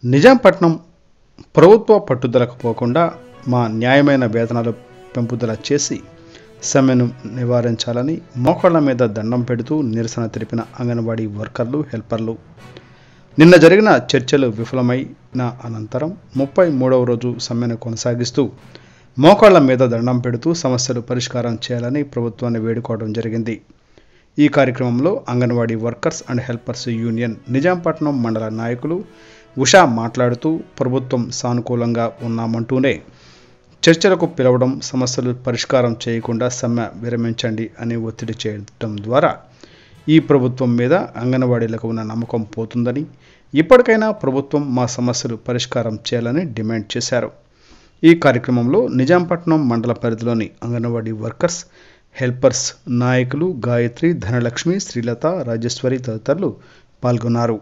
నిజాంపట్నం ప్రభుత్వ పట్టుదలకు పోకుండా మా న్యాయమైన వేతనాలు పెంపుదల చేసి సమ్మెను నివారించాలని మోకాళ్ల మీద దండం పెడుతూ నిరసన తెలిపిన అంగన్వాడీ వర్కర్లు, హెల్పర్లు. నిన్న జరిగిన చర్చలు విఫలమైన అనంతరం 33వ రోజు సమ్మెను కొనసాగిస్తూ మోకాళ్ల మీద దండం పెడుతూ సమస్యలు పరిష్కారం చేయాలని ప్రభుత్వాన్ని వేడుకోవడం జరిగింది. ఈ కార్యక్రమంలో anganwadi workers and helpers union Nizampatnam మండల నాయకులు ఉషా మాట్లాడుతూ ప్రభుత్వం సానుకూలంగా ఉన్నామంటూనే చర్చలకు పిలవడం, సమస్యలు పరిష్కారం చేయకుండా సమ్మె విరమించండి అని ఒత్తిడి చేయడం ద్వారా ఈ ప్రభుత్వం మీద అంగన్వాడీలకు ఉన్న నమ్మకం పోతుందని, ఇప్పటికైనా ప్రభుత్వం మా సమస్యలు పరిష్కారం చేయాలని డిమాండ్ చేశారు. ఈ కార్యక్రమంలో నిజాంపట్నం మండల పరిధిలోని అంగన్వాడీ వర్కర్స్, హెల్పర్స్ నాయకులు గాయత్రి, ధనలక్ష్మి, శ్రీలత, రాజేశ్వరి తదితరులు పాల్గొన్నారు.